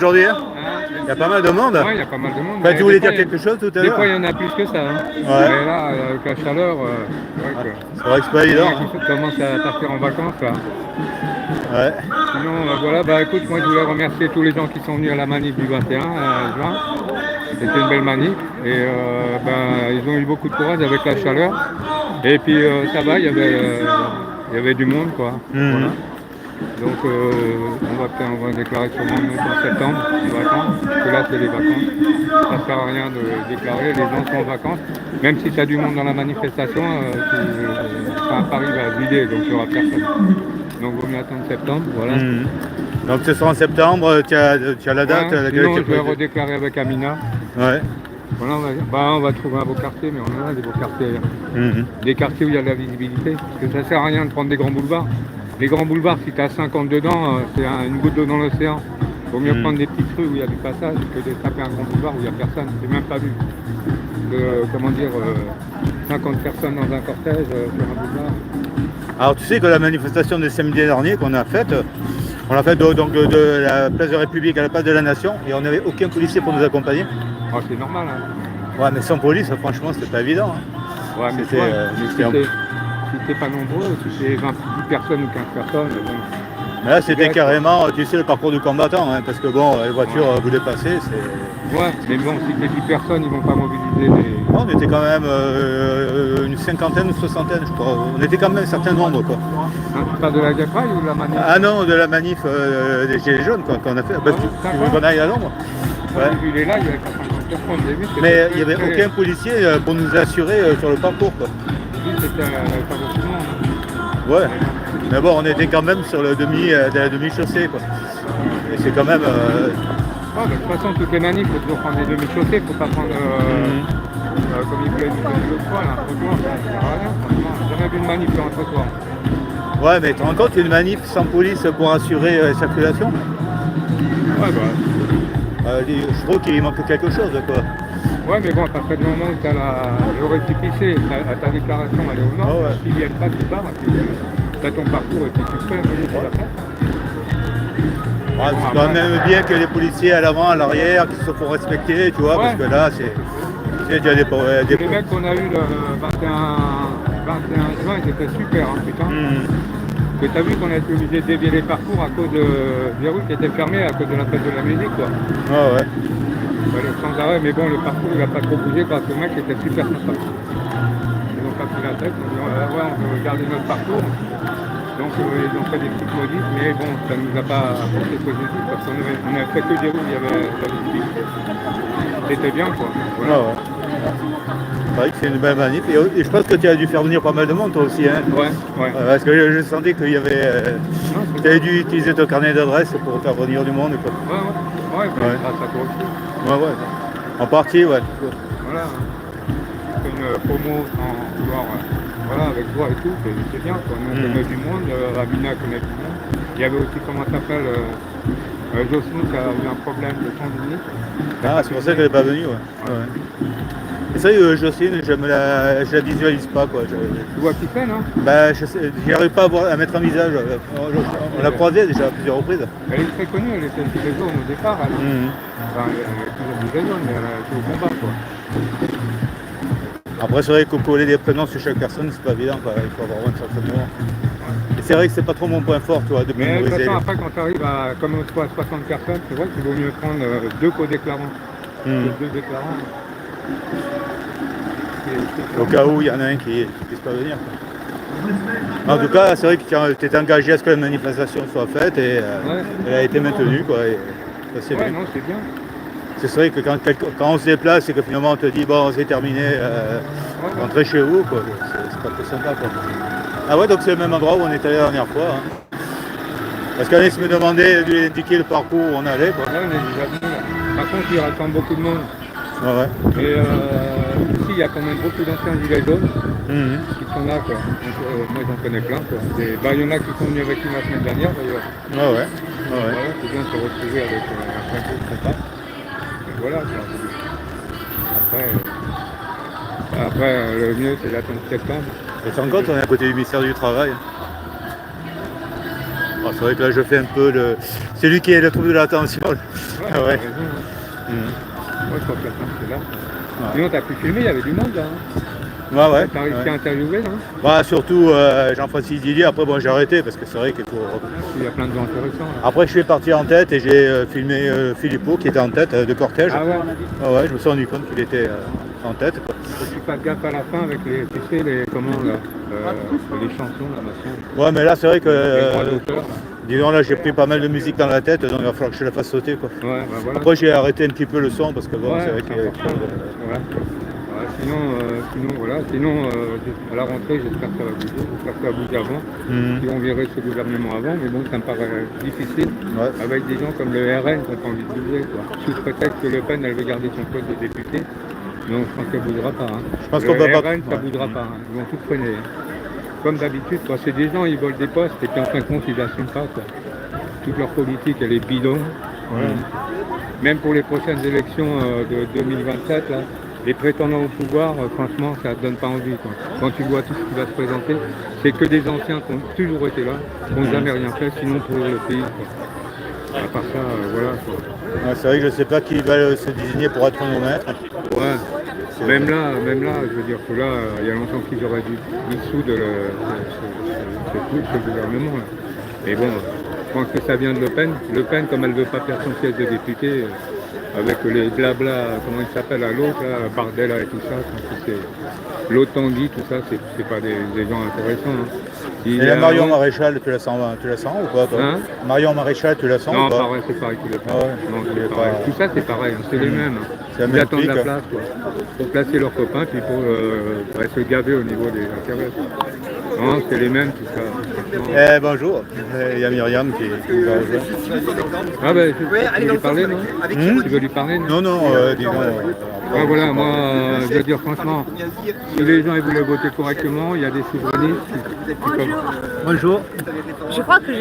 Aujourd'hui, il y a pas mal de monde. Ouais, il y a pas mal de monde. Tu voulais dire quelque chose tout à l'heure? Des fois, il y en a plus que ça. Hein. Ouais. Mais là, avec la chaleur, c'est vrai que c'est pas évident. On commence à partir en vacances. Là. Ouais. Sinon, voilà, écoute, moi je voulais remercier tous les gens qui sont venus à la manif du 21 juin. C'était une belle manif et ils ont eu beaucoup de courage avec la chaleur. Et puis ça va, il y avait du monde quoi. Voilà. Donc on va déclarer sûrement en septembre, les vacances, parce que là c'est les vacances. Ça ne sert à rien de déclarer, les gens sont en vacances. Même si tu as du monde dans la manifestation, Paris va se vider, donc il n'y aura personne. Donc il vaut mieux attendre septembre, voilà. Donc ce sera en septembre, tu as la date à laquelle sinon, je vais redéclarer avec Amina. Ouais. Voilà, on va trouver un beau quartier, mais on en a des beaux quartiers. Des quartiers où il y a de la visibilité. Parce que ça ne sert à rien de prendre des grands boulevards. Les grands boulevards, si tu as 50 dedans, c'est une goutte d'eau dans l'océan. Il vaut mieux prendre des petites rues où il y a du passage que de taper un grand boulevard où il n'y a personne. C'est même pas vu. 50 personnes dans un cortège sur un boulevard. Alors tu sais que la manifestation de samedi dernier qu'on a faite, on l'a faite de la place de la République à la place de la Nation et on n'avait aucun policier pour nous accompagner. Oh, c'est normal. Hein. Ouais, mais sans police, franchement, c'était pas évident. Hein. Ouais, mais si t'es pas nombreux, si t'es 10 personnes ou 15 personnes, bon. Mais là, c'était carrément, tu sais, le parcours du combattant, hein, parce que bon, les voitures voulaient passer, c'est... Ouais, mais bon, si t'es 10 personnes, ils vont pas mobiliser des... Non, on était quand même une cinquantaine ou soixantaine, je crois. On était quand même un certain nombre, quoi. Tu parles de la Gapraille ou de la manif? Ah non, de la manif des Gilets jaunes, quoi, qu'on a fait. Parce que tu veux qu'on aille à l'ombre. Ouais. Il est là, il y a 450 personnes, j'ai vu. Mais il n'y avait aucun policier pour nous assurer sur le parcours, quoi. C'était pas beaucoup de monde. Ouais. Mais bon, on était quand même sur la demi-chaussée, quoi. Et c'est quand même... de toute façon, toutes les manifs, il faut toujours prendre des demi-chaussées, il ne faut pas prendre, comme il voulait dire l'autre fois, un trottoir, ça ne sert à rien, franchement. J'ai jamais vu une manif sur un trottoir. Ouais, mais tu te rends compte, une manif sans police pour assurer la circulation? Ouais, je trouve qu'il manque quelque chose, quoi. Ouais, mais bon, à partir du moment où tu as le récépissé, ta déclaration, elle est au nord, s'ils ne viennent pas, tu pars, tu as ton parcours et puis tu fais la fête. C'est quand même bien que les policiers à l'avant, à l'arrière, qui se font respecter, tu vois, parce que là, c'est déjà des... Les mecs qu'on a eu le 21 juin, ils étaient super, hein, putain. Tu as vu qu'on a été obligé de dévier les parcours à cause des routes qui étaient fermées à cause de la fête de la musique, quoi. Ouais. Sans arrêt, mais bon, le parcours, il n'a pas trop bougé parce que le mec était super sympa. Ils n'ont pas pris la tête, on veut garder notre parcours. Donc ils ont fait des petites modifs, mais bon, ça ne nous a pas apporté positif parce qu'on a fait que des roues, il y avait la visibilité. C'était bien, quoi. Voilà. Ouais. C'est vrai que c'est une belle manif. Et je pense que tu as dû faire venir pas mal de monde, toi aussi. Hein. Ouais. Parce que je sentais qu'il y avait... tu avais dû utiliser ton carnet d'adresse pour faire venir du monde, quoi. Ouais, grâce à toi aussi. Ouais. En partie, ouais. Voilà. Une promo sans vouloir... avec toi et tout, c'est bien, quoi. Nous, on connaît du monde, Rabina connaît du monde. Il y avait aussi, comment ça s'appelle, Jocelyne qui a eu un problème de tendinite. Ah, c'est pour ça qu'elle n'est pas venue, ouais. Et ça, Jocelyne, je la visualise pas, quoi. Tu vois qui c'est, non? J'y arrive pas à mettre un visage. On l'a croisée déjà à plusieurs reprises. Elle est très connue, elle était très jaune au départ, elle. Elle est toujours très jaune, mais elle a été au combat, quoi. Après, c'est vrai que coller des prénoms sur chaque personne, c'est pas évident, quoi. Il faut avoir un certain nombre. Et c'est vrai que c'est pas trop mon point fort, toi, de mémoriser. Mais de toute façon, après, quand tu arrives à, comme une fois, 60 personnes, c'est vrai qu'il vaut mieux prendre 2 co-déclarants. 2 déclarants. Au cas où il y en a un qui ne puisse pas venir, quoi. En tout cas, c'est vrai que tu étais engagé à ce que la manifestation soit faite et elle a été maintenue, quoi. Et ça, c'est bien. Non, c'est bien. C'est vrai que quand on se déplace et que finalement on te dit bon c'est terminé, rentrez chez vous, quoi. C'est pas très sympa, quoi. Ah ouais, donc c'est le même endroit où on est allé la dernière fois. Hein. Parce qu'Anaïs me demandait de lui indiquer le parcours où on allait, quoi. Là, on est déjà venu, là. Par contre, il rassemble beaucoup de monde. Et ici, il y a quand même beaucoup d'anciens gilets jaunes qui sont là, quoi. Donc, moi, j'en connais plein, quoi. Il y en a qui sont venus avec nous la semaine dernière, d'ailleurs. Voilà, c'est bien de se retrouver avec un groupe sympa. Voilà, quoi. Après, le mieux, c'est d'attendre septembre. Et tu te rends compte, on est à côté du ministère du Travail. C'est vrai que là, je fais un peu c'est lui qui est le trouble de l'attention. Ah ouais. t'as raison, hein. Mhm. Moi, je crois que la fin, c'est là. Ouais. Sinon, t'as pu filmer, il y avait du monde là. Hein. Ouais. T'as réussi à interviewer, non? Bah, surtout Jean-Francis Didier, après bon, j'ai arrêté parce que c'est vrai qu'il faut... Il y a plein de gens intéressants. Là. Après je suis parti en tête et j'ai filmé Philippot qui était en tête de cortège. Ah ouais. Ah ouais, je me suis rendu compte qu'il était en tête. Quoi. Faut que tu fasses gaffe à la fin avec les, tu sais, les, comment, là, les chansons, là, machin. Ouais, mais là c'est vrai que... Les droits d'auteur. disons là j'ai pris pas mal de musique dans la tête, donc il va falloir que je la fasse sauter. Quoi. Ouais, bah voilà. Après j'ai arrêté un petit peu le son parce que bon, Ouais, c'est vrai qu'il y a... important. Ouais. Ouais, sinon, voilà. Sinon, à la rentrée, j'espère que ça va bouger. J'espère que ça va bouger avant. Mhm. Si on verrait ce gouvernement avant, mais bon, ça me paraît difficile. Ouais. Avec des gens comme le RN qui n'ont pas envie de bouger, quoi. Sous prétexte que Le Pen, elle veut garder son poste de député. Non, je pense qu'elle ne bougera pas. Hein. Je pense le qu'on peut pas... RN, ça ne bougera pas. Hein. Ils vont tout freiner. Hein. Comme d'habitude, quand c'est des gens, ils volent des postes et puis en fin de compte, ils n'assument pas. Quoi. Toute leur politique, elle est bidon. Voilà. Même pour les prochaines élections de 2027, là, les prétendants au pouvoir, franchement, ça ne te donne pas envie. Quoi. Quand tu vois tout ce qui va se présenter, c'est que des anciens qui ont toujours été là, qui n'ont jamais rien fait, sinon pour le pays. Quoi. À part ça, voilà. Quoi. Ouais, c'est vrai que je ne sais pas qui va se désigner pour être mon maître. Ouais. Même là, je veux dire que là, il y a longtemps qu'ils auraient dû dissoudre ce gouvernement. Là. Mais bon, je pense que ça vient de Le Pen. Le Pen, comme elle ne veut pas faire son siège de député, avec les blabla, comment il s'appelle à l'autre, Bardella et tout ça, c'est l'autre Tanguy, tout ça, c'est pas des gens intéressants. Hein. Et la Marion Maréchal, tu la sens ou pas toi Hein? Marion Maréchal, tu la sens Non, ou pas? pareil, c'est pareil tous les Ah ouais. Non, c'est pareil. Tout ça, c'est pareil, hein, c'est les mêmes. Hein. C'est la Ils même attendent la clique. place, quoi. Pour placer leurs copains, puis pour se gaver au niveau des intérêts. Non, c'est les mêmes, tout ça. Eh, bonjour, il y a Myriam qui va rejoindre. Ah ben, tu veux lui parler, non? Tu veux lui parler, non? Non, disons... Ouais, voilà, moi, je veux dire franchement, si les gens ils voulaient voter correctement, il y a des souverainistes qui peuvent... Bonjour. Je crois que je